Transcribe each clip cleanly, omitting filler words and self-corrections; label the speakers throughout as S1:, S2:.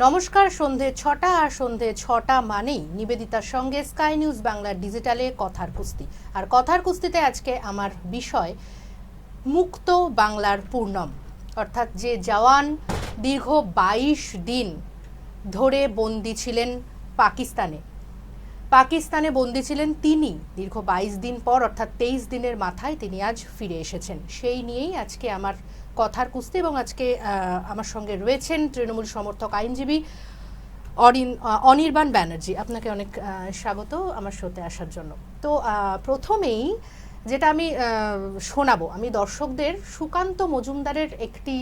S1: নমস্কার। সন্ধে ৬টা আর সন্ধে ৬টা মানেই নিবেদিতার সঙ্গে স্কাই নিউজ বাংলার ডিজিটালে কথার কুস্তি। আর কথার কুস্তিতে আজকে আমার বিষয় মুক্ত বাংলার পূর্ণম, অর্থাৎ যে জওয়ান দীর্ঘ ২২ দিন ধরে বন্দী ছিলেন পাকিস্তানে বন্দী ছিলেন, তিনি দীর্ঘ ২২ দিন পর অর্থাৎ ২৩ দিনের মাথায় তিনি আজ ফিরে এসেছেন। সেই নিয়েই আজকে আমার কথার কুস্তি। এবং আজকে আমার সঙ্গে রয়েছেন তৃণমূল সমর্থক আইনজীবী অনির্বাণ ব্যানার্জি। আপনাকে অনেক স্বাগত আমার শোতে আসার জন্য। তো প্রথমেই যেটা আমি শোনাবো, আমি দর্শকদের সুকান্ত মজুমদারের একটি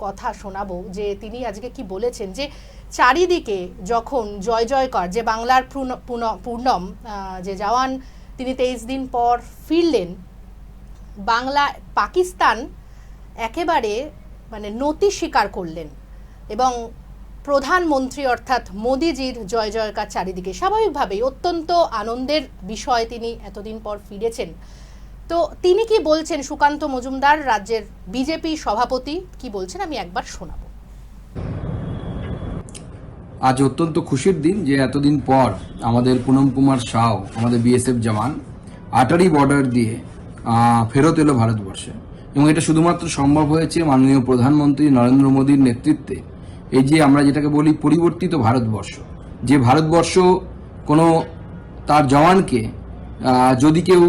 S1: কথা শোনাবো, যে তিনি আজকে কি বলেছেন, যে চারিদিকে যখন জয় জয়কার, যে বাংলার পূর্ণম যে জওয়ান তিনি ২৩ দিন পর ফিরলেন, পাকিস্তান একেবারে নতি স্বীকার করলেন এবং প্রধানমন্ত্রী অর্থাৎ মোদিজির জয় জয়কার চারিদিকে। স্বাভাবিকভাবেই অত্যন্ত আনন্দের বিষয়, তিনি এতদিন পর ফিরেছেন। তো তিনি কি বলছেন, সুকান্ত মজুমদার রাজ্যের বিজেপি সভাপতি কি বলছেন, আমি একবার শোনাবো।
S2: আজ অত্যন্ত খুশির দিন যে এতদিন পর আমাদের পুনম কুমার সাউ, আমাদের বিএসএফ জওয়ান, আটারি বর্ডার দিয়ে ফেরত এলো ভারতবর্ষে। এবং এটা শুধুমাত্র সম্ভব হয়েছে মাননীয় প্রধানমন্ত্রী নরেন্দ্র মোদীর নেতৃত্বে। এই যে আমরা যেটাকে বলি পরিবর্তিত ভারতবর্ষ, যে ভারতবর্ষ কোনো তার জওয়ানকে যদি কেউ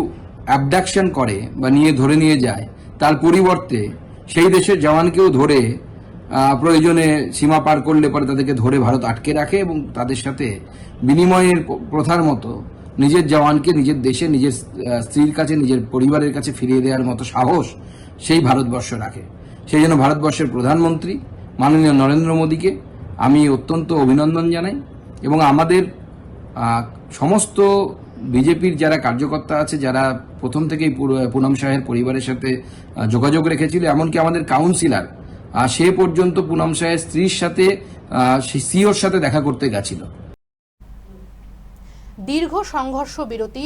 S2: অ্যাবডাকশন করে বা ধরে নিয়ে যায়, তার পরিবর্তে সেই দেশের জওয়ানকেও ধরে প্রয়োজনে সীমা পার করলে পরে তাদেরকে ধরে ভারত আটকে রাখে এবং তাদের সাথে বিনিময়ের প্রথার মতো নিজের জওয়ানকে নিজের দেশে, নিজের স্ত্রীর কাছে, নিজের পরিবারের কাছে ফিরিয়ে দেওয়ার মতো সাহস সেই ভারতবর্ষ রাখে। সেই জন্য ভারতবর্ষের প্রধানমন্ত্রী মাননীয় নরেন্দ্র মোদীকে আমি অত্যন্ত অভিনন্দন জানাই। এবং আমাদের সমস্ত বিজেপির যারা কার্যকর্তা আছে, যারা প্রথম থেকেই পুনম শাহের পরিবারের সাথে যোগাযোগ রেখেছিল, এমনকি আমাদের কাউন্সিলর সে পর্যন্ত পুনম শাহের স্ত্রীর সাথে, সিওর সাথে দেখা করতে গেছিল।
S1: দীর্ঘ সংঘর্ষ বিরতি,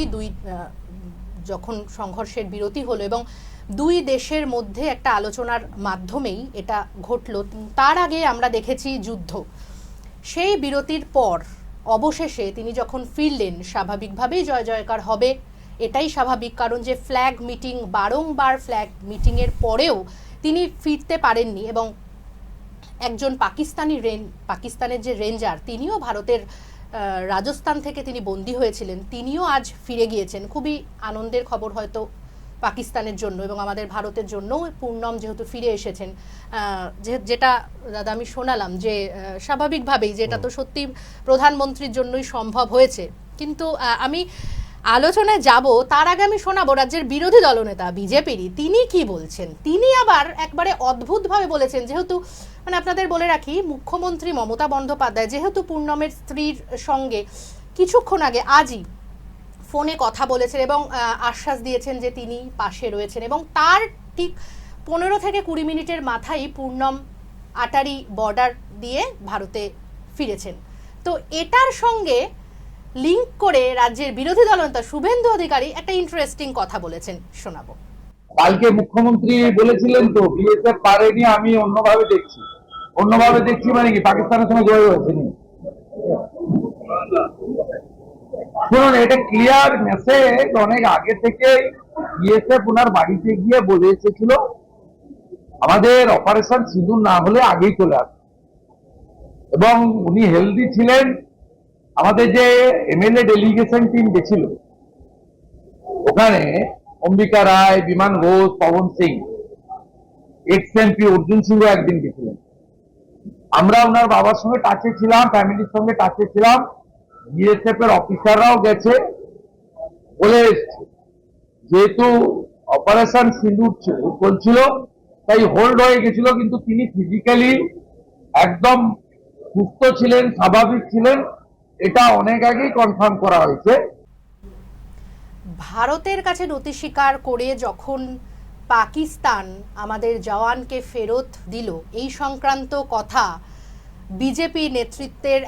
S1: যখন সংঘর্ষের বিরতি হলো এবং দুই দেশের মধ্যে একটা আলোচনার মাধ্যমেই এটা ঘটলো, তার আগে আমরা দেখেছি যুদ্ধ। সেই বিরতির পর অবশেষে তিনি যখন ফিরলেন, স্বাভাবিকভাবেই জয় জয়কার হবে, এটাই স্বাভাবিক। কারণ যে ফ্ল্যাগ মিটিং, বারংবার ফ্ল্যাগ মিটিংয়ের পরেও তিনি ফিরতে পারেননি। এবং একজন পাকিস্তানের যে রেঞ্জার, তিনিও ভারতের রাজস্থান থেকে তিনি বন্দী হয়েছিলেন, তিনিও আজ ফিরে গিয়েছেন। খুবই আনন্দের খবর হয়তো পাকিস্তানের জন্য এবং আমাদের ভারতের জন্য, পূর্ণম যেহেতু ফিরে এসেছেন। যেটা দাদা আমি শোনালাম, যে স্বাভাবিকভাবেই যেটা তো সত্যি প্রধানমন্ত্রীর জন্যই সম্ভব হয়েছে। কিন্তু আমি আলোচনায় যাব তার আগে আমি শোনাবো রাজ্যের বিরোধী দলনেতা বিজেপিরই তিনি কি বলছেন। তিনি আবার একবারে অদ্ভুতভাবে বলেছেন, যেহেতু আপনাদের বলে রাখি, মুখ্যমন্ত্রী মমতা বন্দ্যোপাধ্যায় যেহেতু পূর্ণমের স্ত্রীর সঙ্গে কিছুক্ষণ আগে আজই ফোনে কথা বলেছেন এবং আশ্বাস দিয়েছেন যে তিনি পাশে রয়েছেন, এবং তার ঠিক 15 থেকে 20 মিনিটের মাথায় পূর্ণম আটারি বর্ডার দিয়ে ভারতে ফিরেছেন। তো এটার সঙ্গে লিঙ্ক করে রাজ্যের বিরোধী দলনেতা শুভেন্দু অধিকারী একটা ইন্টারেস্টিং কথা বলেছেন, শোনাবো।
S3: কালকে মুখ্যমন্ত্রী বলেছিলেন তো বিএসএফ পারেনি, আমি অন্যভাবে দেখছি মানে কি পাকিস্তানের সঙ্গে জয় হয়েছে। শুনুন, এটা ক্লিয়ার মেসেজ। অনেক আগে থেকে বিএসএফ ওনার বাড়িতে গিয়ে বলে এসেছিল আমাদের অপারেশন সিঁদুর না হলে আগেই চলে আসবে, এবং উনি হেলদি ছিলেন। আমাদের যে এমএলএ ডেলিগেশন টিম গেছিল, ওখানে অম্বিকা রায়, বিমান ঘোষ, পবন সিং, এক্স এমপি অর্জুন সিংহ একদিন গেছিলেন। আমরা ওনার বাবার সঙ্গে টাচে ছিলাম, ফ্যামিলির সঙ্গে টাচে ছিলাম, বিএসএফ এর অফিসাররাও গেছে, বলে এসছে যেহেতু অপারেশন সিঁদুর চলছিল তাই হোল্ড হয়ে গেছিল, কিন্তু তিনি ফিজিক্যালি একদম সুস্থ ছিলেন, স্বাভাবিক ছিলেন। এটা অনেক আগেই কনফার্ম করা হয়েছে।
S1: ভারতের কাছে নতি স্বীকার করে যখন পাকিস্তান আমাদের জওয়ানকে ফেরত দিল, এই সংক্রান্ত কথা বিজেপি নেতৃত্বের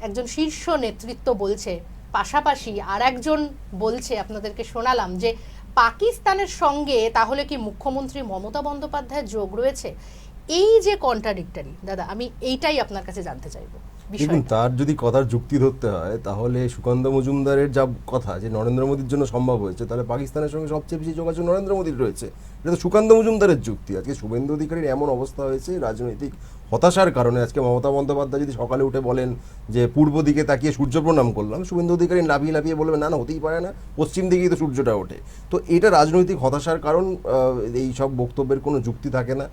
S1: একজন শীর্ষ নেতৃত্ব বলছে। পাশাপাশি আর একজন বলছে, আপনাদেরকে শোনালাম, যে পাকিস্তানের সঙ্গে তাহলে কি মুখ্যমন্ত্রী মমতা বন্দ্যোপাধ্যায়ের যোগ রয়েছে। এই যে কন্ট্রাডিক্টরি, দাদা আমি এইটাই আপনার কাছে জানতে চাইবো।
S4: দেখুন, তার যদি কথার যুক্তি ধরতে হয় তাহলে সুকান্ত মজুমদারের যা কথা যে নরেন্দ্র মোদীর জন্য সম্ভব হয়েছে, তাহলে পাকিস্তানের সঙ্গে সবচেয়ে বেশি যোগাযোগ নরেন্দ্র মোদীর রয়েছে, এটা তো সুকান্ত মজুমদারের যুক্তি। আজকে শুভেন্দু অধিকারীর এমন অবস্থা হয়েছে রাজনৈতিক হতাশার কারণে, আজকে মমতা বন্দ্যোপাধ্যায় যদি সকালে উঠে বলেন যে পূর্ব দিকে তাকিয়ে সূর্য প্রণাম করলাম, শুভেন্দু অধিকারী লাফিয়ে লাফিয়ে বলবে না না হতেই পারে না, পশ্চিম দিকেই তো সূর্যটা ওঠে। তো এটা রাজনৈতিক হতাশার কারণ, এই সব বক্তব্যের কোনো যুক্তি থাকে না।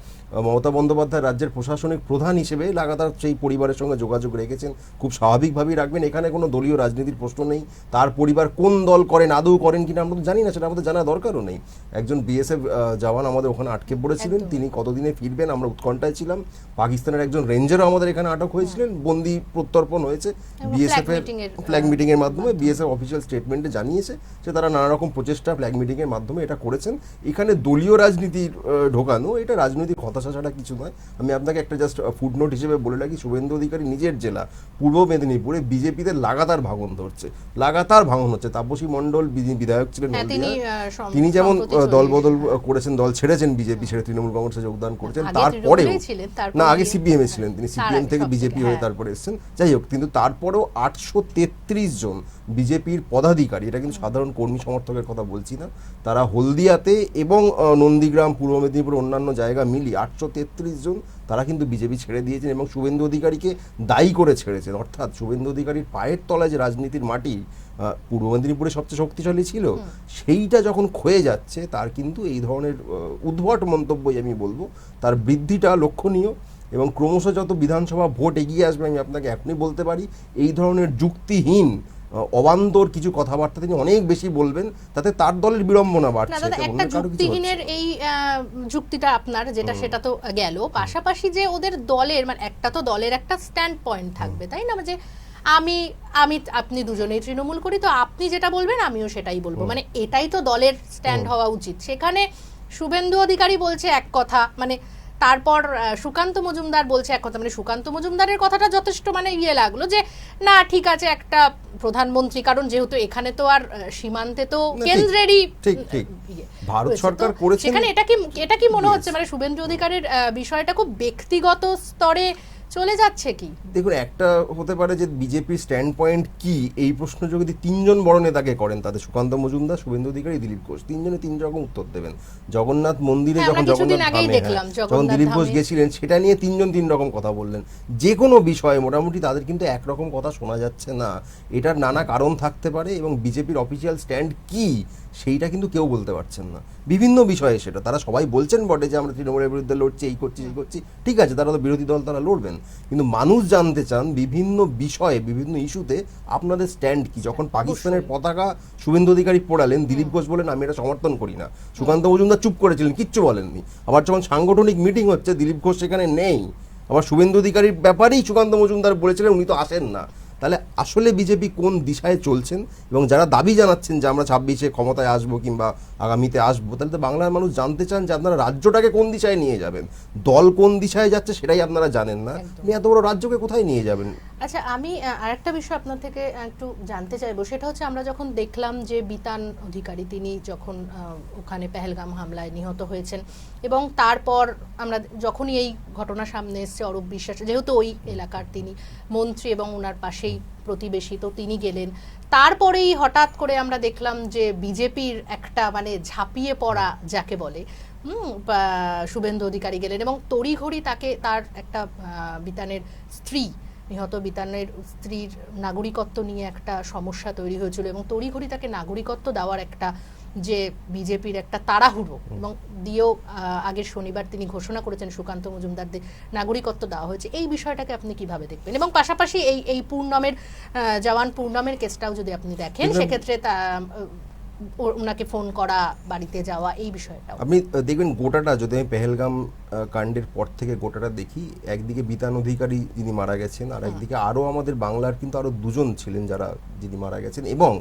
S4: মমতা বন্দ্যোপাধ্যায় রাজ্যের প্রশাসনিক প্রধান হিসেবে লাগাতার সেই পরিবারের সঙ্গে যোগাযোগ রেখেছেন, খুব স্বাভাবিকভাবেই রাখবেন। এখানে কোনো দলীয় রাজনীতির প্রশ্ন নেই। তার পরিবার কোন দল করেন, আদৌ করেন কিনা আমরা তো জানি না, সেটা আমাদের জানা দরকারও নেই। একজন বিএসএফ জওয়ান আমাদের ওখানে আটকে পড়েছিলেন, তিনি কতদিনে ফিরবেন আমরা উৎকণ্ঠায় ছিলাম। পাকিস্তানের একজন রেঞ্জারও আমাদের এখানে আটক হয়েছিলেন, বন্দি প্রত্যর্পণ হয়েছে বিএসএফ এর ফ্ল্যাগ মিটিং এর মাধ্যমে। বিএসএফ অফিসিয়াল স্টেটমেন্টে জানিয়েছে যে তারা নানা রকম প্রচেষ্টা ফ্ল্যাগ মিটিং এর মাধ্যমে এটা করেছেন। এখানে দলীয় রাজনীতির ঢোকানো এটা রাজনৈতিক হতাশা ছাড়া কিছু নয়। আমি আপনাকে একটা জাস্ট ফুটনোট হিসেবে বলে রাখি, শুভেন্দু অধিকারী নিজের জেলা পূর্ব মেদিনীপুরে বিজেপিতে লাগাতার ভাঙন ধরছে, লাগাতার ভাঙন হচ্ছে। তাপসী মণ্ডল বিধায়ক ছিলেন, তিনি যেমন দলবদল করেছেন, দল ছেড়েছেন, বিজেপি ছেড়ে তৃণমূল কংগ্রেসে যোগদান করেছেন, তারপরেও না আগে সিপিএম এ ছিলেন, তিনি সিপিএম থেকে বিজেপি হয়ে তারপরে এসেছেন, যাই হোক, কিন্তু তারপরেও 833 জন বিজেপির পদাধিকারী, এটা কিন্তু সাধারণ কর্মী সমর্থকের কথা বলছি না, তারা হলদিয়াতে এবং নন্দীগ্রাম পূর্ব মেদিনীপুর অন্যান্য জায়গা মিলিয়ে 833 জন তারা কিন্তু বিজেপি ছেড়ে দিয়েছেন এবং শুভেন্দু অধিকারীকে দায়ী করে ছেড়েছেন। অর্থাৎ শুভেন্দু অধিকারীর পায়ের তলায় যে রাজনীতির মাটি পূর্ব মেদিনীপুরে সবচেয়ে শক্তিশালী ছিল, সেইটা যখন ক্ষয়ে যাচ্ছে, তার কিন্তু এই ধরনের উদ্ভট মন্তব্যই আমি বলবো, তার বৃদ্ধিটা লক্ষণীয়। এবং ক্রমশ যত বিধানসভা ভোট এগিয়ে আসবে, আমি আপনাকে এখনই বলতে পারি এই ধরনের যুক্তিহীন অবান্তর কিছু কথাবার্তা তিনি অনেক বেশি বলবেন, তাতে তার দলের বিড়ম্বনা বাড়ছে।
S1: একটা যুক্তিহীনের এই যুক্তিটা আপনার যেটা, সেটা তো গেল। পাশাপাশি যে ওদের দলের মানে একটা তো দলের একটা স্ট্যান্ড পয়েন্ট থাকবে, তাই না? যে আমি আপনি দুজনেই তৃণমূল করি, তো আপনি যেটা বলবেন আমিও সেটাই বলবো, মানে এটাই তো দলের স্ট্যান্ড হওয়া উচিত। সেখানে শুভেন্দু অধিকারী বলছে এক কথা, মানে তারপর সুকান্ত মজুমদার বলছে এক কথা, মানে সুকান্ত মজুমদারের কথাটা যথেষ্ট মানে লাগলো যে না ঠিক আছে একটা প্রধানমন্ত্রী, কারণ যেহেতু এখানে তো আর সীমান্তে তো কেন্দ্রেরই
S4: ভারত সরকার করেছে,
S1: সেখানে এটা কি মনে হচ্ছে মানে শুভেন্দু অধিকারীর বিষয়টা খুব ব্যক্তিগত স্তরে চলে যাচ্ছে কি?
S4: দেখুন, একটা হতে পারে যে বিজেপির স্ট্যান্ড পয়েন্ট কি, এই প্রশ্ন যদি তিনজন বড় নেতাকে করেন, তাদের সুকান্ত মজুমদার, শুভেন্দু অধিকারী, দিলীপ ঘোষ, তিনজনে তিন রকম উত্তর দেবেন। জগন্নাথ মন্দিরে যখন যখন দিলীপ ঘোষ গেছিলেন, সেটা নিয়ে তিনজন তিন রকম কথা বললেন। যে কোনো বিষয়ে মোটামুটি তাদের কিন্তু একরকম কথা শোনা যাচ্ছে না। এটার নানা কারণ থাকতে পারে এবং বিজেপির অফিসিয়াল স্ট্যান্ড কি সেইটা কিন্তু কেউ বলতে পারছেন না বিভিন্ন বিষয়ে। সেটা তারা সবাই বলছেন বটে যে আমরা তৃণমূলের বিরুদ্ধে লড়ছি, এই করছি সেই করছি, ঠিক আছে, তারা তো বিরোধী দল, তারা লড়বেন, কিন্তু মানুষ জানতে চান বিভিন্ন বিষয়ে বিভিন্ন ইস্যুতে আপনাদের স্ট্যান্ড কি। যখন পাকিস্তানের পতাকা শুভেন্দু অধিকারী পোড়ালেন, দিলীপ ঘোষ বলেন আমি এটা সমর্থন করি না, সুকান্ত মজুমদার চুপ করেছিলেন, কিচ্ছু বলেননি। আবার যখন সাংগঠনিক মিটিং হচ্ছে, দিলীপ ঘোষ সেখানে নেই, আবার শুভেন্দু অধিকারীর ব্যাপারেই সুকান্ত মজুমদার বলেছিলেন উনি তো আসেন না। তাহলে আসলে বিজেপি কোন দিশায় চলছেন? এবং যারা দাবি জানাচ্ছেন যে আমরা 26-এ ক্ষমতায় আসবো কিংবা আগামীতে আসবো, তাহলে তো বাংলার মানুষ জানতে চান যে আপনারা রাজ্যটাকে কোন দিশায় নিয়ে যাবেন। দল কোন দিশায় যাচ্ছে সেটাই আপনারা জানেন না, আপনি এত বড় রাজ্যকে কোথায় নিয়ে যাবেন?
S1: আচ্ছা, আমি আরেকটা বিষয় আপনার থেকে একটু জানতে চাইবো, সেটা হচ্ছে আমরা যখন দেখলাম যে বিতান অধিকারী তিনি যখন ওখানে পেহেলগাম হামলায় নিহত হয়েছেন, এবং তারপর আমরা যখনই এই ঘটনা সামনে এসছে, অরূপ বিশ্বাস যেহেতু ওই এলাকার তিনি মন্ত্রী এবং ওনার পাশেই প্রতিবেশী, তো তিনি গেলেন। তারপরেই হঠাৎ করে আমরা দেখলাম যে বিজেপির একটা মানে ঝাঁপিয়ে পড়া যাকে বলে, শুভেন্দু অধিকারী গেলেন এবং তড়িঘড়ি তাকে তার একটা বিতানের স্ত্রী, নিহত বিতানের স্ত্রীর নাগরিকত্ব নিয়ে একটা সমস্যা তৈরি হয়েছিল এবং তড়িঘড়ি তাকে নাগরিকত্ব দেওয়ার একটা যে বিজেপির একটা তাড়াহুড়ো, এবং দিয়েও আগের শনিবার তিনি ঘোষণা করেছেন সুকান্ত মজুমদারদের নাগরিকত্ব দেওয়া হয়েছে। এই বিষয়টাকে আপনি কিভাবে দেখবেন? এবং পাশাপাশি এই পূর্ণমের জওয়ান পূর্ণমের কেসটাও যদি আপনি দেখেন, সেক্ষেত্রে ওনাকে ফোন করা, বাড়িতে যাওয়া, এই বিষয়টা
S4: আপনি দেখবেন গোটাটা যদি আমি পেহেলগাম কাণ্ডের পর থেকে গোটাটা দেখি, একদিকে বিতান অধিকারী যিনি মারা গেছেন, আর একদিকে আরও আমাদের বাংলার কিন্তু আরও দুজন ছিলেন যারা যিনি মারা গেছেন, এবং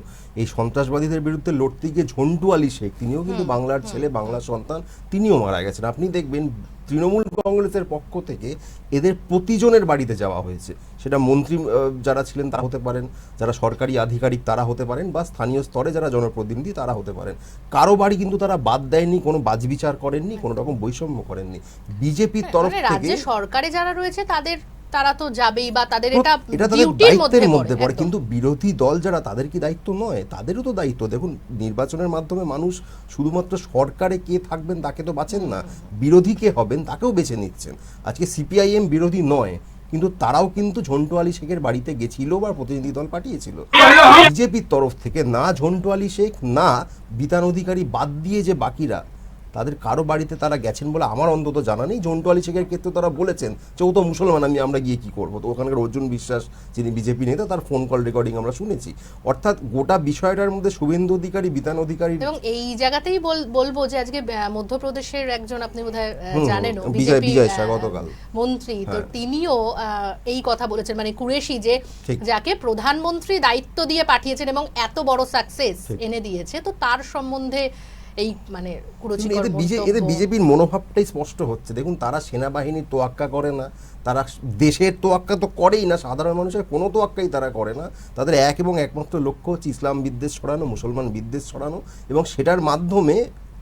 S4: এই সন্ত্রাসবাদীদের বিরুদ্ধে লড়তে গিয়ে ঝন্টু আলী শেখ, তিনিও কিন্তু বাংলার ছেলে, বাংলার সন্তান, তিনিও মারা গেছেন। আপনি দেখবেন তৃণমূল কংগ্রেসের পক্ষ থেকে এদের প্রতিজনের বাড়িতে যাওয়া হয়েছে, সেটা মন্ত্রী যারা ছিলেন তারা হতে পারেন, যারা সরকারি আধিকারিক তারা হতে পারেন, বা স্থানীয় স্তরে যারা জনপ্রতিনিধি তারা হতে পারেন। কারো বাড়ি কিন্তু তারা বাদ দেয়নি, কোনো বাজবিচার করেননি, কোনো রকম বৈষম্য করেননি। বিজেপির তরফ
S1: মানে
S4: থেকে
S1: রাজ্যে সরকারে যারা রয়েছে তারা তো যাবেই বা তাদের
S4: এটা তাদের
S1: ডিউটির মধ্যে
S4: দায়িত্বের মধ্যে পড়ে,
S1: একদম।
S4: কিন্তু বিরোধী দল যারা তাদের কি দায়িত্ব নয়? তাদেরও তো দায়িত্ব। দেখুন, নির্বাচনের মাধ্যমে মানুষ শুধুমাত্র সরকারে কে থাকবেন তাকে তো বাঁচেন না, বিরোধী কে হবেন তাকেও বেছে নিচ্ছেন। আজকে সিপিআইএম বিরোধী নয়, কিন্তু তারাও কিন্তু ঝন্টু আলী শেখের বাড়িতে গেছিল বা প্রতিনিধি দল পাঠিয়েছিল। বিজেপির তরফ থেকে না ঝন্টু আলী শেখ না বিতান অধিকারী বাদ দিয়ে যে বাকিরা, তাদের কারো বাড়িতে তারা গেছেন বলে আমার অন্তত জানা নেই। ঝন্টু আলী শেখের ক্ষেত্রে তারা বলেছেন যে ও তো মুসলমান, আমরা গিয়ে কি করবো। তো ওখানকার অর্জুন বিশ্বাস যিনি বিজেপি নেতা, তার ফোন কল রেকর্ডিং আমরা শুনেছি। অর্থাৎ গোটা বিষয়টার মধ্যে শুভেন্দু অধিকারী, বিতান অধিকারী
S1: এবং এই জায়গাতেই বলবো যে আজকে মধ্যপ্রদেশের একজন, আপনি বোধহয় জানেন,
S4: বিজয় শাহ গতকাল
S1: মন্ত্রী, তো তিনিও এই কথা বলেছেন, মানে কুরেশি যে যাকে প্রধানমন্ত্রী দায়িত্ব দিয়ে পাঠিয়েছেন এবং এত বড় সাকসেস এনে দিয়েছে, তো তার সম্বন্ধে এই মানে
S4: এদের বিজেপির মনোভাবটাই স্পষ্ট হচ্ছে। দেখুন, তারা সেনাবাহিনীর তোয়াক্কা করে না, তারা দেশের তোয়াক্কা তো করেই না, সাধারণ মানুষের কোনো তোয়াক্কাই তারা করে না। তাদের এক এবং একমাত্র লক্ষ্য হচ্ছে ইসলাম বিদ্বেষ ছড়ানো, মুসলমান বিদ্বেষ ছড়ানো, এবং সেটার মাধ্যমে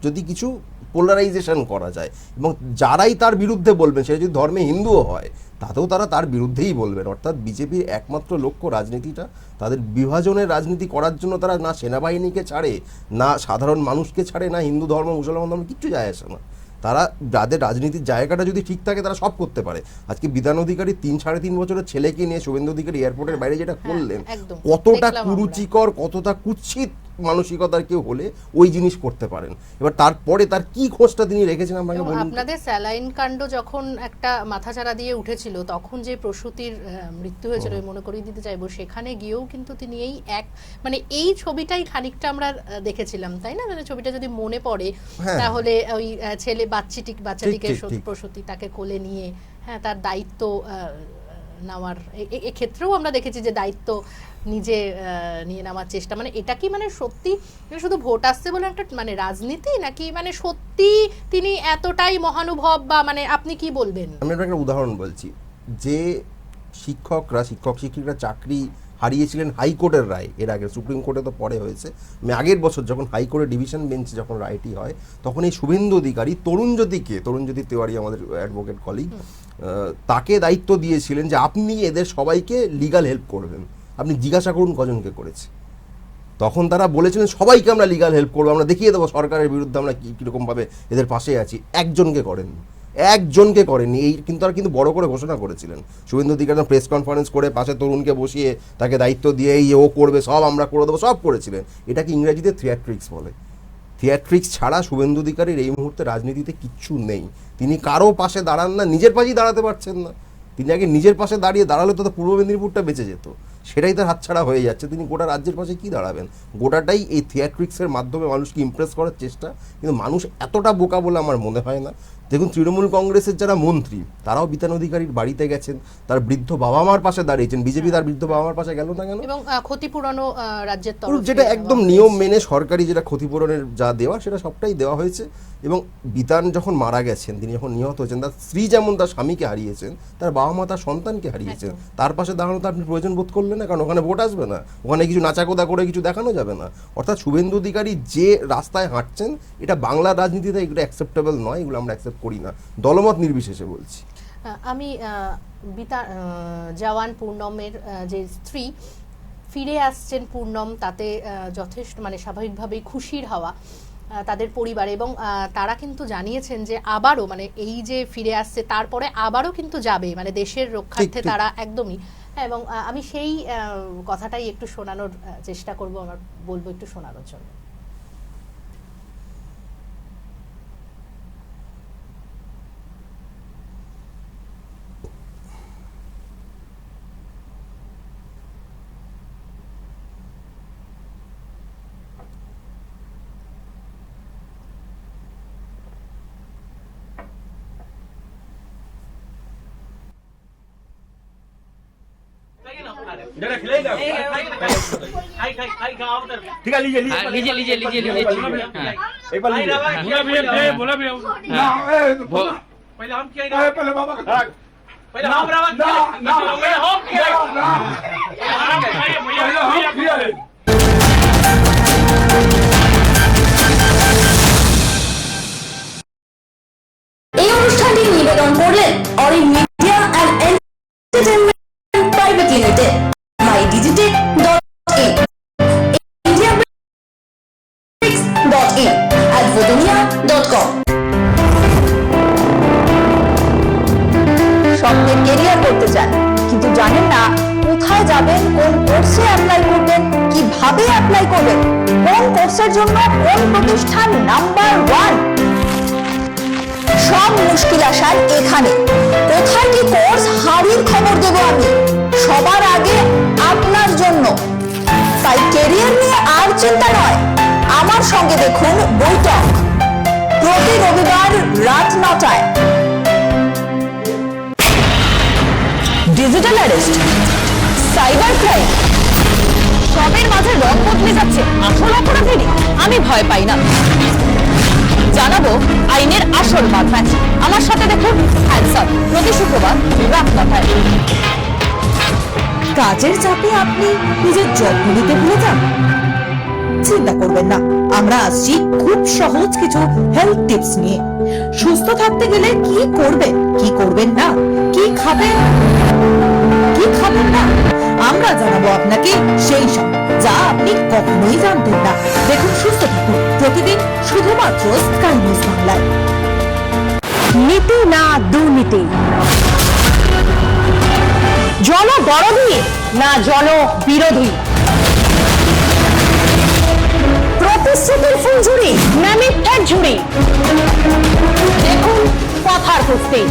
S4: যদি কিছু পোলারাইজেশন করা যায়, এবং যারাই তার বিরুদ্ধে বলবেন, সেটা যদি ধর্মে হিন্দুও হয়, তাতেও তারা তার বিরুদ্ধেই বলবেন। অর্থাৎ বিজেপির একমাত্র লক্ষ্য রাজনীতিটা, তাদের বিভাজনের রাজনীতি করার জন্য তারা না সেনাবাহিনীকে ছাড়ে, না সাধারণ মানুষকে ছাড়ে, না হিন্দু ধর্ম মুসলমান ধর্ম, কিচ্ছু যায় আসে না। তারা যাদের রাজনীতির জায়গাটা যদি ঠিক থাকে তারা সব করতে পারে। আজকে বিধান অধিকারী 3-3.5 বছরের ছেলেকে নিয়ে শুভেন্দু অধিকারী এয়ারপোর্টের বাইরে যেটা করলেন, কতটা কুরুচিকর, কতটা কুৎসিত মানসিকতার কেউ হলে ওই জিনিস করতে পারেন। এবার তারপরে তার কি খোঁজটা তিনি রেখেছেন আপনাকে বলুন।
S1: আপনাদের স্যালাইন কাণ্ড যখন একটা মাথাচাড়া দিয়ে উঠেছিল, তখন যে প্রসূতির মৃত্যু হয়েছিল, মনে করিয়ে দিতে চাইবো, সেখানে গিয়েও কিন্তু তিনি মানে এই ছবিটাই খানিকটা আমরা দেখেছিলাম, তাই না? মানে ছবিটা যদি মনে পড়ে, তাহলে ওই ছেলে বাচ্চাটিকে প্রসূতি তাকে কোলে নিয়ে তার দায়িত্ব নেওয়ার এক্ষেত্রেও আমরা দেখেছি যে দায়িত্ব নিজে নিয়ে নেওয়ার চেষ্টা। মানে এটা কি মানে সত্যি শুধু ভোট আসছে বলে একটা মানে রাজনীতি, নাকি মানে সত্যি তিনি এতটাই মহানুভব, বা মানে আপনি কি বলবেন?
S4: আমি একটা উদাহরণ বলছি, যে শিক্ষক শিক্ষিকারা চাকরি হারিয়েছিলেন হাইকোর্টের রায়, এর আগে সুপ্রিম কোর্টে তো পরে হয়েছে, আমি আগের বছর যখন হাইকোর্টের ডিভিশন বেঞ্চে যখন রায়টি হয়, তখন এই শুভেন্দু অধিকারী তরুণজ্যোতি তেওয়ারি, আমাদের অ্যাডভোকেট কলিগ, তাকে দায়িত্ব দিয়েছিলেন যে আপনি এদের সবাইকে লিগাল হেল্প করবেন, আপনি জিজ্ঞাসা করুন কজনকে করেছে। তখন তারা বলেছিলেন সবাইকে আমরা লিগাল হেল্প করবো, আমরা দেখিয়ে দেবো সরকারের বিরুদ্ধে আমরা কীরকমভাবে এদের পাশে আছি। একজনকে করেননি এই, কিন্তু তারা কিন্তু বড় করে ঘোষণা করেছিলেন। শুভেন্দু অধিকারী প্রেস কনফারেন্স করে পাশে তরুণকে বসিয়ে তাকে দায়িত্ব দিয়ে ও করবে, সব আমরা করে দেবো, সব করেছিলেন। এটাকে ইংরেজিতে থিয়েট্রিক্স বলে। থিয়েট্রিক্স ছাড়া শুভেন্দু অধিকারীর এই মুহূর্তে রাজনীতিতে কিচ্ছু নেই। তিনি কারো পাশে দাঁড়ান না, নিজের পাশেই দাঁড়াতে পারছেন না। তিনি আগে নিজের পাশে দাঁড়ালে তো পূর্ব মেদিনীপুরটা বেঁচে যেত, সেটাই তার হাতছাড়া হয়ে যাচ্ছে। তিনি গোটা রাজ্যের পাশে কি দাঁড়াবেন? গোটাটাই এই থিয়েট্রিক্সের মাধ্যমে মানুষকে ইমপ্রেস করার চেষ্টা। কিন্তু মানুষ এতটা বোকা বলে আমার মনে হয় না। দেখুন, তৃণমূল কংগ্রেসের যারা মন্ত্রী, তারাও বিতান অধিকারীর বাড়িতে গেছেন, তার বৃদ্ধ বাবা মার পাশে দাঁড়িয়েছেন। বিজেপি তার বৃদ্ধ বাবা মার পাশে গেল না কেন?
S1: এবং ক্ষতিপূরণও রাজ্যের তরফ
S4: যেটা একদম নিয়ম মেনে সরকারি যেটা ক্ষতিপূরণের যা দেওয়া, সেটা সবটাই দেওয়া হয়েছে। এবং বিতান যখন মারা গেছেন, তিনি যখন নিহত হয়েছেন, তার স্ত্রী যেমন তার স্বামীকে হারিয়েছেন, তার বাবা মা তার সন্তানকে হারিয়েছেন। তার পাশে দাঁড়ানো তো আপনি প্রয়োজন বোধ করলেন না, কারণ ওখানে ভোট আসবে না, ওখানে কিছু নাচাকোদা করে কিছু দেখানো যাবে না। অর্থাৎ শুভেন্দু অধিকারী যে রাস্তায় হাঁটছেন, এটা বাংলার রাজনীতিতে এগুলো অ্যাকসেপ্টেবল নয়, এগুলো আমরা অ্যাকসেপ্ট করি না, দলমত নির্বিশেষে বলছি।
S1: আমি জওয়ান পূর্ণমের যে স্ত্রী ফিরে আসছেন পূর্ণম, তাতে যথেষ্ট মানে স্বাভাবিকভাবেই খুশির হাওয়া তাদের পরিবারে, এবং তারা কিন্তু জানিয়েছেন যে আবারও মানে এই যে ফিরে আসছে তারপরে আবারও কিন্তু যাবে, মানে দেশের রক্ষার্থে তারা একদমই। এবং আমি সেই কথাটাই একটু শোনানোর চেষ্টা করব, আমার বলবো একটু শোনানোর জন্য।
S5: ठीक है, लीजिए एक बार लीजिए। बोला भी पहले हम किया, पहले बाबा का पहले हम किया।
S6: এই অনুষ্ঠানটি Portland or in Media and Entertainment Private Limited. mydigitech.in, indiabricks.in, and vodonia.com. স্বপ্নের কেরিয়ার করতে চান কিন্তু জানেন না কোথায় যাবেন, কোন কোর্সে অ্যাপ্লাই করবেন, কিভাবে অ্যাপ্লাই করবেন, কোন কোর্সের জন্য কোন প্রতিষ্ঠান নাম্বার 1। সব মুশকিল আসার এখানে। কোথায় কি কোর্স, হারির খবর দেবো আমি সবার আগে আপনার জন্য। তাই কেরিয়ার নিয়ে আর চিন্তা নয়, আমার সঙ্গে দেখুন বৈঠক প্রতি রবিবার রাত 9টায়। ডিজিটাল অ্যারেস্ট, সাইবার ক্রাইম, সবের মাঝে রং বদলে যাচ্ছে আসল অপরাধীরই। আমি ভয় পাই না, জানাবো আইনের আসল মাধ্যম। আমার সাথে দেখুন হ্যান্ডসাম প্রতি শুক্রবার রাত 9টায়। কাজের চাপে আপনি নিজের যত্ন নিতে ভুলে যান? চিন্তা করবেন না, আমরা আসছি খুব সহজ কিছু হেলথ টিপস নিয়ে। সুস্থ থাকতে গেলে কি করবেন, কি করবেন না, কি খাবেন, কি খাবেন না, আমরা জানাবো আপনাকে সেই সব যা আপনি কখনোই জানতেন না। দেখুন সুস্থ থাকুন প্রতিদিন শুধুমাত্র স্কাই নিউজ বাংলায়। নীতি না দুর্নীতি, জনদরদি না জন বিরোধী, প্রতিশ্রুতির ফুলঝুরি না মিথ্যার ঝুড়ি, দেখুন কথার কুস্তি।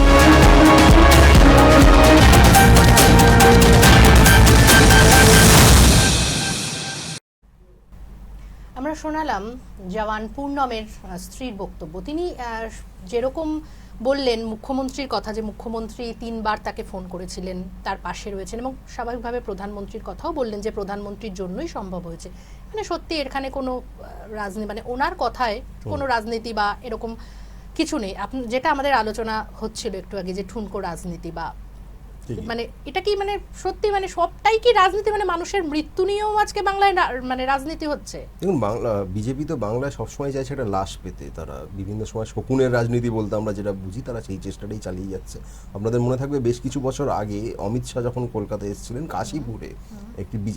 S1: আমরা শোনালাম জওয়ান পূর্ণমের স্ত্রীর বক্তব্য। তিনি যেরকম বললেন মুখ্যমন্ত্রীর কথা, যে মুখ্যমন্ত্রী 3 বার তাকে ফোন করেছিলেন, তার পাশে রয়েছেন, এবং স্বাভাবিকভাবে প্রধানমন্ত্রীর কথাও বললেন যে প্রধানমন্ত্রীর জন্যই সম্ভব হয়েছে। মানে সত্যি এখানে কোনো রাজনীতি, মানে ওনার কথায় কোনো রাজনীতি বা এরকম কিছু নেই। আপনি যেটা আমাদের আলোচনা হচ্ছিল একটু আগে, যে ঠুনকো রাজনীতি বা মানে এটা কি মানে সত্যি মানে সবটাই কি রাজনীতি, মানে মানুষের মৃত্যু নিয়েও আজকে বাংলায় মানে রাজনীতি হচ্ছে।
S4: দেখুন, বাংলা বিজেপি তো বাংলায় সবসময় চাইছে একটা লাশ পেতে। তারা বিভিন্ন সময় শকুনের রাজনীতি বলতে আমরা যেটা বুঝি, তারা সেই চেষ্টাটাই চালিয়ে যাচ্ছে। আপনাদের মনে থাকবে বেশ কিছু বছর আগে অমিত শাহ যখন কলকাতায় এসেছিলেন, কাশীপুরে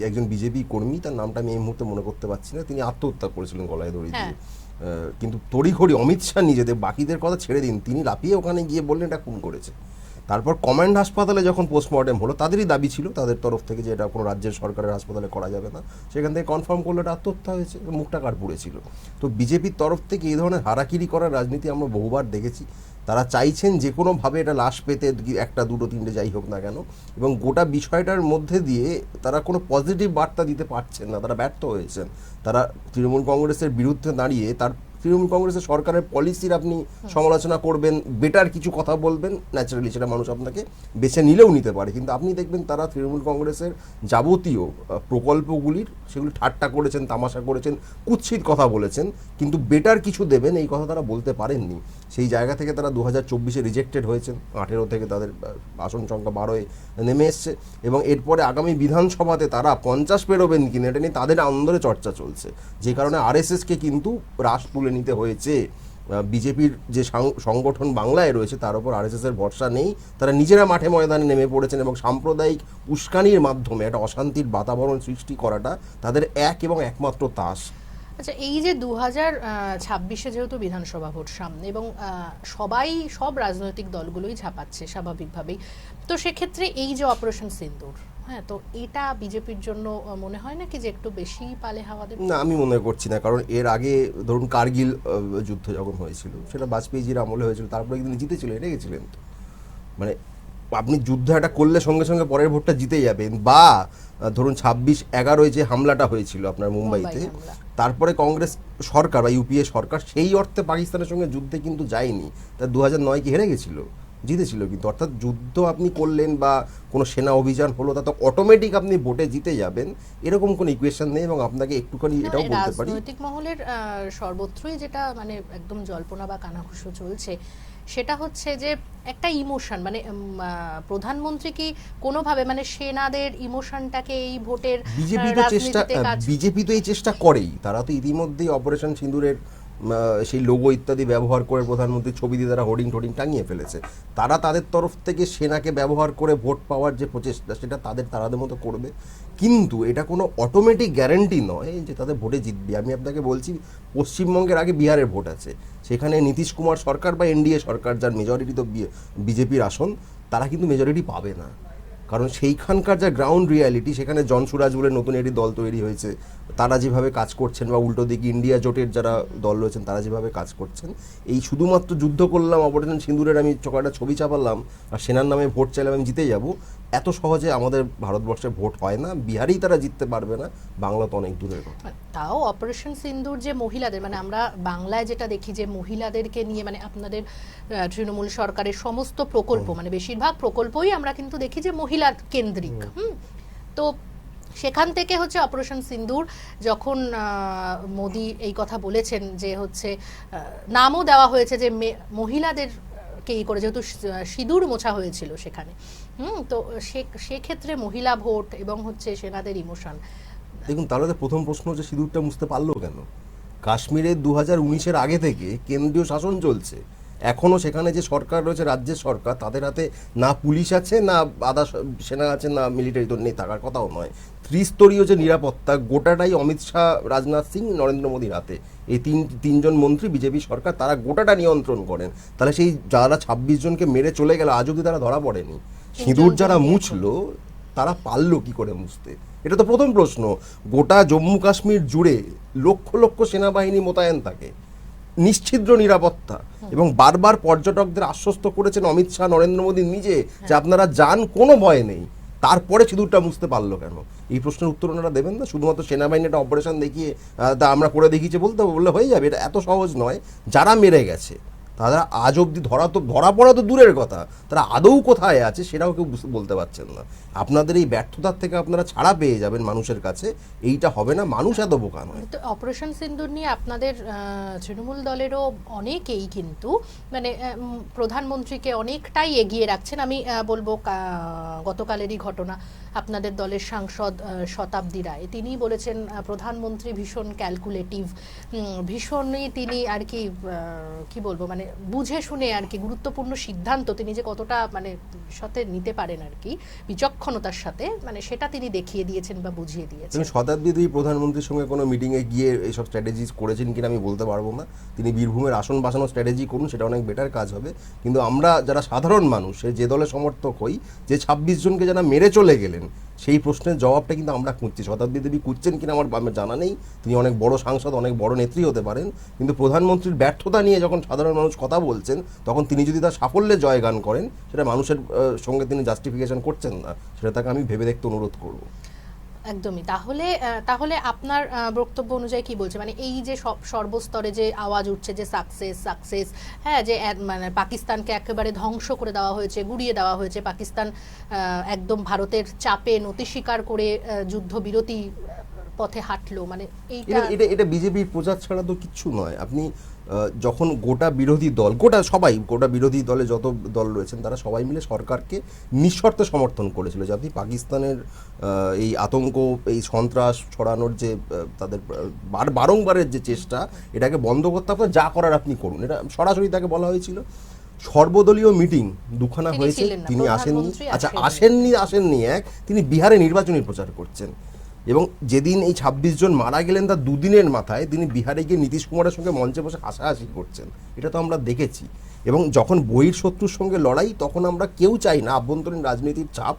S4: একজন বিজেপি কর্মী, তার নামটা আমি এই মুহূর্তে মনে করতে পারছি না, তিনি আত্মহত্যা করেছিলেন গলায় দড়ি দিয়ে। কিন্তু তড়িঘড়ি অমিত শাহ নিজেদের, বাকিদের কথা ছেড়ে দিন, তিনি লাফিয়ে ওখানে গিয়ে বললেন এটা খুন করেছে। তারপর কমান্ড হাসপাতালে যখন পোস্টমর্টেম হলো, তাদেরই দাবি ছিল তাদের তরফ থেকে যে এটা কোনো রাজ্যের সরকারের হাসপাতালে করা যাবে না, সেখান থেকে কনফার্ম করলো এটা আত্মহত্যা হয়েছে, মুখটা কার্পুরে ছিল। তো বিজেপির তরফ থেকে এই ধরনের হারাকিরি করার রাজনীতি আমরা বহুবার দেখেছি। তারা চাইছেন যে কোনোভাবে এটা লাশ পেতে, 1টা 2টো 3টে যাই হোক না কেন, এবং গোটা বিষয়টার মধ্যে দিয়ে তারা কোনো পজিটিভ বার্তা দিতে পারছেন না, তারা ব্যর্থ হয়েছেন। তারা তৃণমূল কংগ্রেসের বিরুদ্ধে দাঁড়িয়ে তার তৃণমূল কংগ্রেসের সরকারের পলিসির আপনি সমালোচনা করবেন, বেটার কিছু কথা বলবেন, ন্যাচারালি সেটা মানুষ আপনাকে বেছে নিলেও নিতে পারে। কিন্তু আপনি দেখবেন তারা তৃণমূল কংগ্রেসের যাবতীয় প্রকল্পগুলির সেগুলি ঠাট্টা করেছেন, তামাশা করেছেন, কুৎসিত কথা বলেছেন, কিন্তু বেটার কিছু দেবেন এই কথা তারা বলতে পারেননি। সেই জায়গা থেকে তারা 2024-এ রিজেক্টেড হয়েছেন, 18 থেকে তাদের আসন সংখ্যা 12-এ নেমে এসছে, এবং এরপরে আগামী বিধানসভাতে তারা 50 পেরোবেন কিনা এটা নিয়ে তাদের আন্দোলনে চর্চা চলছে, যে কারণে আরএসএসকে কিন্তু রাশ তুলে নিতে হয়েছে। বিজেপির যে সংগঠন বাংলায় রয়েছে তার উপর আরএসএসের ভরসা নেই, তারা নিজেরা মাঠে ময়দানে নেমে পড়েছেন, এবং সাম্প্রদায়িক উস্কানির মাধ্যমে একটা অশান্তির বাতাবরণ সৃষ্টি করাটা তাদের এক এবং একমাত্র তাস।
S1: আচ্ছা, এই যে 2026-এ যেহেতু বিধানসভা ভোট সামনে, এবং সব রাজনৈতিক দলগুলোই ঝাঁপাচ্ছে স্বাভাবিকভাবেই, তো সেক্ষেত্রে এই যে অপারেশন সিন্দুর, হ্যাঁ, তো এটা বিজেপির জন্য মনে হয় না কি যে একটু বেশি পালে হাওয়া দেবে?
S4: না, আমি মনে করছি না, কারণ এর আগে ধরুন কার্গিল যুদ্ধ যখন হয়েছিল, সেটা বাজপেয়ীজির আমলে হয়েছিল, তারপরে কিন্তু জিতেছিল, হেরে গেছিলেন। তো মানে আপনি যুদ্ধ একটা করলে সঙ্গে সঙ্গে পরের ভোটটা জিতে যাবেন, বা ধরুন 26/11 যে হামলাটা হয়েছিল আপনার মুম্বাইতে, তারপরে কংগ্রেস সরকার বা ইউপিএ সরকার সেই অর্থে পাকিস্তানের সঙ্গে যুদ্ধে কিন্তু যায়নি, তা 2009 কি হেরে গেছিল, জিতেছিল কিন্তু। অর্থাৎ যুদ্ধ আপনি করলেন বা কোনো সেনা অভিযান হলো, তা তো অটোমেটিক আপনি ভোটে জিতে যাবেন, এরকম কোনো ইকুয়েশন নেই। এবং আপনাকে একটুখানি এটাও বলতে পারি,
S1: রাজনৈতিক মহলের সর্বত্রই যেটা মানে একদম জল্পনা বা কানাঘুষো চলছে, সেটা হচ্ছে যে একটা ইমোশন, মানে প্রধানমন্ত্রী কি কোনোভাবে মানে সেনাদের ইমোশনটাকে এই ভোটের
S4: বিজেপি তো এই চেষ্টা করেই। তারা তো ইতিমধ্যেই অপারেশন সিঁদুরের সেই লোগো ইত্যাদি ব্যবহার করে প্রধানমন্ত্রীর ছবি দিয়ে তারা হোর্ডিং টোডিং টাঙিয়ে ফেলেছে। তারা তাদের তরফ থেকে সেনাকে ব্যবহার করে ভোট পাওয়ার যে প্রচেষ্টা সেটা তাদের মতো করবে, কিন্তু এটা কোনো অটোমেটিক গ্যারান্টি নয় যে তাদের ভোটে জিতবে। আমি আপনাকে বলছি, পশ্চিমবঙ্গের আগে বিহারের ভোট আছে, সেখানে নীতিশ কুমার সরকার বা এনডিএ সরকার, যার মেজরিটি তো বিজেপির আসন, তারা কিন্তু মেজরিটি পাবে না, কারণ সেইখানকার যা গ্রাউন্ড রিয়ালিটি, সেখানে জনসুরাজ বলে নতুন একটি দল তৈরি হয়েছে, তারা যেভাবে কাজ করছেন, বা উল্টো দিকে ইন্ডিয়া জোটের যারা দল রয়েছেন তারা যেভাবে কাজ করছেন, এই শুধুমাত্র যুদ্ধ করলাম, অপারেশন সিঁদুরের আমি একটা ছবি চাপালাম আর সেনার নামে ভোট চাইলাম আমি জিতে যাব, এত সহজে আমাদের ভারতবর্ষে ভোট হয় না। বিহারেই তারা জিততে পারবে না, বাংলা তো অনেক দূরের কথা।
S1: তাও অপারেশন সিন্দুর যে মহিলাদের, মানে আমরা বাংলায় যেটা দেখি যে মহিলাদেরকে নিয়ে, মানে আপনাদের তৃণমূল সরকারের সমস্ত প্রকল্প, মানে বেশিরভাগ প্রকল্পই আমরা কিন্তু দেখি যে মহিলা কেন্দ্রিক। তো সেখান থেকে হচ্ছে অপারেশন সিন্দুর, যখন মোদি এই কথা বলেছেন যে হচ্ছে নামও দেওয়া হয়েছে যে মহিলাদের এই করে, যেহেতু সিঁদুর মোছা হয়েছিল সেখানে, তো সেক্ষেত্রে মহিলা ভোট এবং হচ্ছে সেনাদের ইমোশন।
S4: দেখুন, তাহলে প্রথম প্রশ্ন হচ্ছে সিঁদুরটা মুছতে পারলো কেন? কাশ্মীরে 2019-এর আগে থেকে কেন্দ্রীয় শাসন চলছে, এখনও সেখানে যে সরকার রয়েছে, রাজ্যের সরকার, তাদের হাতে না পুলিশ আছে, না আধা সেনা আছে, না মিলিটারি তো নেই, থাকার কথাও নয়। ত্রিস্তরীয় যে নিরাপত্তা, গোটাটাই অমিত শাহ, রাজনাথ সিং, নরেন্দ্র মোদীর হাতে। এই তিনজন মন্ত্রী, বিজেপি সরকার, তারা গোটাটা নিয়ন্ত্রণ করেন। তাহলে সেই যারা 26 জনকে মেরে চলে গেল, আজ অব্দি তারা ধরা পড়েনি। সিঁদুর যারা মুছলো, তারা পারলো কি করে মুছতে? এটা তো প্রথম প্রশ্ন। গোটা জম্মু কাশ্মীর জুড়ে লক্ষ লক্ষ সেনাবাহিনী মোতায়েন থাকে, নিশ্ছিদ্র নিরাপত্তা, এবং বারবার পর্যটকদের আশ্বস্ত করেছেন অমিত শাহ, নরেন্দ্র মোদী নিজে, যে আপনারা যান, কোনো ভয় নেই। তারপরে সিঁদুরটা মুছতে পারলো কেন? এই প্রশ্নের উত্তর ওনারা দেবেন না। শুধুমাত্র সেনাবাহিনী একটা অপারেশন দেখিয়ে আমরা করে দেখিয়েছে বললে হয়ে যাবে? এটা এত সহজ নয়। যারা মেরে গেছে তারা আজ অবধি ধরা পড়া তো দূরের কথা, তারা আদৌ কোথায় আছে সেটাও কেউ বলতে পারছেন না। আপনাদের এই ব্যর্থতার থেকে আপনারা ছাড়া পেয়ে যাবেন মানুষের কাছে, এইটা হবে না। মানুষ এত বোকা নয়।
S1: তো অপারেশন সিন্দুর নিয়ে আপনাদের তৃণমূল দলেরও অনেকেই কিন্তু মানে প্রধানমন্ত্রীকে অনেকটাই এগিয়ে রাখছেন। আমি বলবো গতকালেরই ঘটনা, আপনাদের দলের সাংসদ শতাব্দী রায় তিনি বলেছেন প্রধানমন্ত্রী ভীষণ ক্যালকুলেটিভ, ভীষণই তিনি আর কি বলবো, মানে বুঝে শুনে আর কি গুরুত্বপূর্ণ সিদ্ধান্ত তিনি যে কতটা মানে সাথে নিতে পারেন আর কি, বিচক্ষণতার সাথে, মানে সেটা তিনি দেখিয়ে দিয়েছেন বা বুঝিয়ে দিয়েছেন।
S4: শতাব্দী প্রধানমন্ত্রীর সঙ্গে কোনো মিটিংয়ে গিয়ে এইসব স্ট্র্যাটেজিস করেছেন কিনা আমি বলতে পারবো না। তিনি বীরভূমের আসন বাঁচানোর স্ট্র্যাটেজি করুন, সেটা অনেক বেটার কাজ হবে। কিন্তু আমরা যারা সাধারণ মানুষ, যে দলের সমর্থক হই, যে 26 জনকে যারা মেরে চলে গেলেন, সেই প্রশ্নের জবাবটা কিন্তু আমরা খুঁজছি। শতাব্দী দেবী খুঁজছেন কিনা আমার জানা নেই, তিনি অনেক বড় সাংসদ, অনেক বড় নেত্রী হতে পারেন, কিন্তু প্রধানমন্ত্রীর ব্যর্থতা নিয়ে যখন সাধারণ মানুষ কথা বলছেন, তখন তিনি যদি তার সাফল্যে জয়গান করেন, সেটা মানুষের সঙ্গে তিনি জাস্টিফিকেশন করছেন না, সেটা তাকে আমি ভেবে দেখতে অনুরোধ করব।
S1: একদমই। তাহলে আপনার বক্তব্য অনুযায়ী কি বলছে, মানে এই যে সর্বস্তরে যে আওয়াজ উঠছে যে সাকসেস, হ্যাঁ, যে মানে পাকিস্তানকে একেবারে ধ্বংস করে দেওয়া হয়েছে, গুড়িয়ে দেওয়া হয়েছে, পাকিস্তান একদম ভারতের চাপে নতি স্বীকার করে যুদ্ধবিরতি পথে হাঁটলো, মানে
S4: এটা বিজেপির প্রচার ছাড়া তো কিচ্ছু নয়। আপনি যখন গোটা বিরোধী দলে যত দল রয়েছেন, তারা সবাই মিলে সরকারকে নিঃশর্ত সমর্থন করেছিল যে আপনি পাকিস্তানের এই আতঙ্ক, এই সন্ত্রাস ছড়ানোর যে তাদের বারংবারের যে চেষ্টা, এটাকে বন্ধ করতে আপনার যা করার আপনি করুন, এটা সরাসরি তাকে বলা হয়েছিল। সর্বদলীয় মিটিং দুখানা হয়েছে, তিনি আসেননি। আচ্ছা, আসেননি তিনি বিহারে নির্বাচনী প্রচার করছেন, এবং যেদিন এই 26 জন মারা গেলেন তার দুদিনের মাথায় তিনি বিহারে গিয়ে নীতিশ কুমারের সঙ্গে মঞ্চে বসে হাসাহাসি করছেন। এটা তো আমরা দেখেছি। এবং যখন বহির্শত্রুর সঙ্গে লড়াই, তখন আমরা কেউ চাই না আভ্যন্তরীণ রাজনীতির চাপ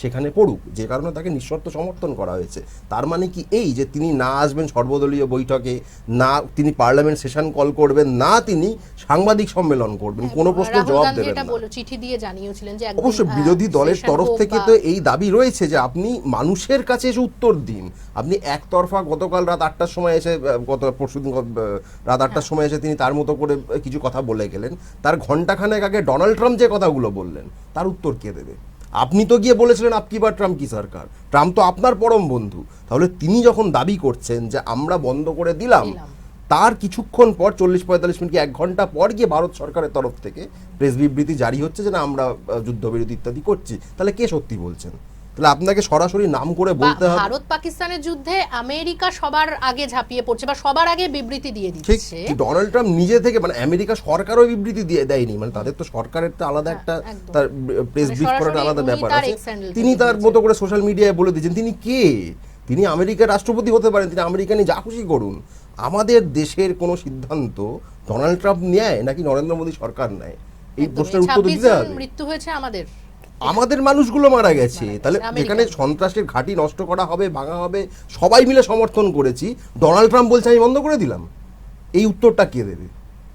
S4: সেখানে পড়ুক, যে কারণে তাকে নিঃশর্ত সমর্থন করা হয়েছে। তার মানে কি এই যে তিনি না আসবেন সর্বদলীয় বৈঠকে, না তিনি পার্লামেন্ট সেশন কল করবেন, না তিনি সাংবাদিক সম্মেলন করবেন, কোনো প্রশ্নের জবাব দেবেন না?
S1: চিঠি দিয়ে জানিয়েছিলেন যে
S4: অবশ্য বিরোধী দলের তরফ থেকে তো এই দাবি রয়েছে যে আপনি মানুষের কাছে এসে উত্তর দিন। আপনি একতরফা গতকাল রাত 8টার সময় এসে, পরশুদিন রাত 8টার সময় এসে তিনি তার মতো করে কিছু কথা বলে গেলেন। তার ঘন্টাখানেক আগে ডোনাল্ড ট্রাম্প যে কথাগুলো বললেন, তার উত্তর কে দেবে? আপনি তো গিয়ে বলেছিলেন আপকি বার ট্রাম্প কি সরকার, ট্রাম্প তো আপনার পরম বন্ধু। তাহলে তিনি যখন দাবি করছেন যে আমরা বন্ধ করে দিলাম, তার কিছুক্ষণ পর 40-45 মিনিট কি 1 ঘন্টা পর গিয়ে ভারত সরকারের তরফ থেকে প্রেস বিবৃতি জারি হচ্ছে যে না আমরা যুদ্ধবিরতি ইত্যাদি করছি, তাহলে কে সত্যি বলছেন? তাহলে আপনাকে সরাসরি নাম করে বলতে হবে।
S1: ভারত পাকিস্তানের যুদ্ধে আমেরিকা সবার আগে ঝাঁপিয়ে পড়ছে বা সবার আগে বিবৃতি দিয়ে
S4: ঠিক,
S1: দিচ্ছে।
S4: ডোনাল্ড ট্রাম্প নিজে থেকে, মানে আমেরিকা সরকারও বিবৃতি দিয়ে দেয়নি, মানে তাদের তো সরকারের তো আলাদা একটা
S1: একদম।
S4: তার প্রেস
S1: মানে
S4: ব্রিফ করার
S1: সরাসরি
S4: আলাদা
S1: উনি
S4: ব্যাপার
S1: তার
S4: আছে।
S1: ex handle
S4: তিনি
S1: থেকে
S4: তার
S1: দিয়েছেন।
S4: মতো করে সোশ্যাল মিডিয়ায় বলে দিয়েছেন তিনি কে, তিনি আমেরিকার রাষ্ট্রপতি হতে পারেন, তিনি আমেরিকানি যা খুশি করুন। আমাদের দেশের কোনো সিদ্ধান্ত ডোনাল্ড ট্রাম্প নেয় নাকি নরেন্দ্র মোদী সরকার নেয়, এই
S1: একদমই।
S4: প্রশ্নের উত্তর তো
S1: 26
S4: দিতে
S1: জন
S4: হবে।
S1: মৃত্যু হয়েছে আমাদের
S4: মানুষগুলো মারা গেছে, তাহলে
S1: আমেরিকান।
S4: যেখানে সন্ত্রাসের ঘাঁটি নষ্ট করা হবে, ভাঙা হবে, সবাই মিলে সমর্থন করেছি, ডোনাল্ড ট্রাম্প বলছে আমি বন্ধ করে দিলাম। এই উত্তরটা কে দেবে?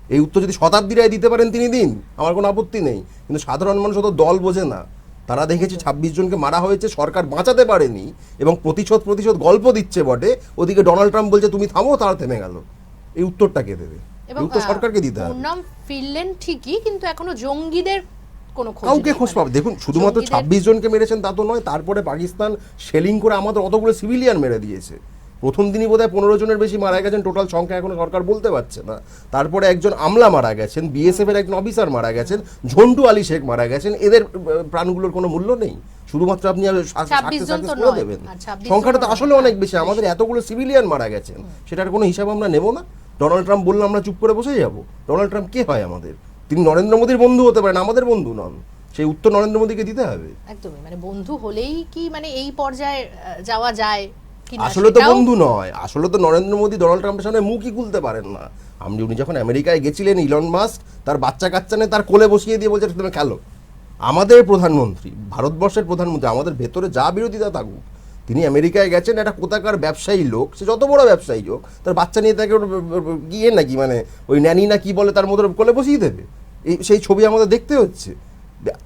S4: এই উত্তর যদি শতাব্দী রায় দিতে পারেন তিনি দিন, আমার কোনো আপত্তি নেই, কিন্তু সাধারণ মানুষ অত দল বোঝে না। তারা দেখেছে 26 জনকে মারা হয়েছে, সরকার বাঁচাতে পারেনি এবং প্রতিশোধ গল্প দিচ্ছে বটে, ওদিকে ডোনাল্ড ট্রাম্প বলছে তুমি থামো, তারা থেমে গেল। এই উত্তরটা কে দেবে? এই উত্তর সরকারকে দিতে হবে।
S1: নাম ফিরলেন ঠিকই, কিন্তু এখনো জঙ্গিদের কোনো খোঁজ
S4: কাউকে
S1: নেই।
S4: খোঁজ পাবে, দেখুন শুধুমাত্র
S1: জঙ্গিদের-
S4: 26 জনকে মেরেছেন তা তো নয়, তারপরে পাকিস্তান শেলিং করে আমাদের অতগুলো সিভিলিয়ান মেরে দিয়েছে। প্রথম দিনই বোধহয় 15 জনের বেশি মারা গেছেন, টোটাল সংখ্যা এখনো সরকার বলতে পারছে না। তারপরে একজন আমলা মারা গেছেন, বিএসএফ এর একজন অফিসার মারা গেছেন, ঝন্টু আলী শেখ মারা গেছেন। এদের প্রাণগুলোর কোনো মূল্য নেই, শুধুমাত্র আপনি
S1: 26 জন তো
S4: করে
S1: নয়।
S4: দেবেন।
S1: আর 26
S4: সংখ্যাটা তো
S1: জন
S4: আসলে
S1: নয়।
S4: অনেক বেশি, আমাদের এতগুলো সিভিলিয়ান মারা গেছেন, সেটার কোনো হিসাব আমরা নেব না? ডোনাল্ড ট্রাম্প বললে আমরা চুপ করে বসে যাব? ডোনাল্ড ট্রাম্প কে হয় আমাদের? তিনি নরেন্দ্র মোদীর বন্ধু হতে পারেন, আমাদের বন্ধু নন। সেই উত্তর নরেন্দ্র মোদীকে দিতে হবে।
S1: একদমই, মানে বন্ধু হলেই কি মানে এই পর্যায়ে যাওয়া যায় কিনা
S4: আসলে তো
S1: সেটাও-
S4: বন্ধু নয়, আসলে তো নরেন্দ্র মোদী ডোনাল্ড ট্রাম্পের সামনে মুখই খুলতে পারেন না। উনি যখন আমেরিকায় গেছিলেন, ইলন মাস্ক তার বাচ্চা কাচ্চা নিয়ে তার কোলে বসিয়ে দিয়ে বলছে তুমি খেলো। আমাদের প্রধানমন্ত্রী, ভারতবর্ষের প্রধানমন্ত্রী, আমাদের ভেতরে যা বিরোধিতা থাকুক, তিনি আমেরিকায় গেছেন, একটা কোথাকার ব্যবসায়ী লোক, সে যত বড় ব্যবসায়ী হোক, তার বাচ্চা নিয়ে তাকে গিয়ে নাকি মানে ওই ন্যানি না কি বলে তার মতো কোলে বসিয়ে দেবে। সেই ছবি আমাদের দেখতে হচ্ছে।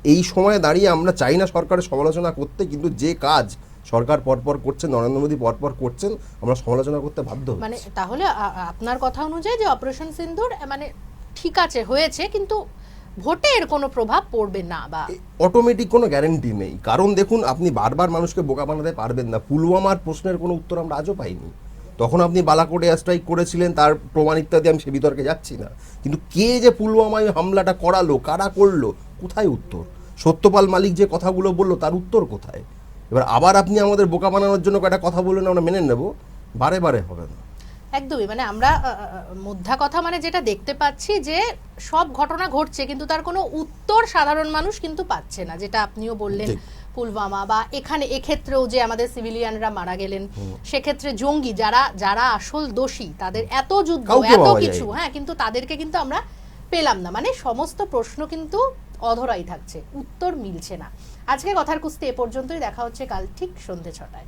S4: এই সময়ে দাঁড়িয়ে আমরা চাই না সরকারের সমালোচনা করতে, কিন্তু যে কাজ সরকার পরপর করছেন, নরেন্দ্র মোদী পরপর করছেন, আমরা সমালোচনা করতে বাধ্য হচ্ছি।
S1: মানে তাহলে আপনার কথা অনুযায়ী যে অপারেশন সিন্দুর মানে ঠিক আছে হয়েছে, কিন্তু ভোটে এর কোনো প্রভাব পড়বে না বা
S4: অটোমেটিক কোনো গ্যারান্টি নেই। কারণ দেখুন, আপনি বারবার মানুষকে বোকা বানাতে পারবেন না। পুলওয়ামার প্রশ্নের কোনো উত্তর আমরা আজও পাইনি। তখন আপনি বালাকোটে এয়ার স্ট্রাইক করেছিলেন, তার প্রমাণ ইত্যাদি আমি সে বিতর্কে যাচ্ছি না, কিন্তু কে যে পুলওয়ামায় হামলাটা করালো, কারা করলো, কোথায় উত্তর? সত্যপাল মালিক যে কথাগুলো বললো তার উত্তর কোথায়? এবার আবার আপনি আমাদের বোকা বানানোর জন্য কয়েকটা কথা বললেন, আমরা মেনে নেব, বারে বারে হবে না।
S1: একদমই, মানে আমরা মোদ্দা কথা মানে যেটা দেখতে পাচ্ছি যে সব ঘটনা ঘটছে, কিন্তু তার কোনো উত্তর সাধারণ মানুষ কিন্তু পাচ্ছে না, যেটা আপনিও বললেন
S4: ঠিক।
S1: পুলওয়ামা বা এখানে এক্ষেত্রেও যে আমাদের সিভিলিয়ানরা মারা গেলেন, সেক্ষেত্রে জঙ্গি যারা আসল দোষী, তাদের এত যুদ্ধ
S4: কাউকে
S1: এত
S4: পাওয়া
S1: কিছু,
S4: যায়নি।
S1: হ্যাঁ, কিন্তু তাদেরকে কিন্তু আমরা পেলাম না। মানে সমস্ত প্রশ্ন কিন্তু অধরাই থাকছে, উত্তর মিলছে না। আজকে কথার কুস্তি এ পর্যন্তই, দেখা হচ্ছে কাল ঠিক সন্ধ্যে 6টায়।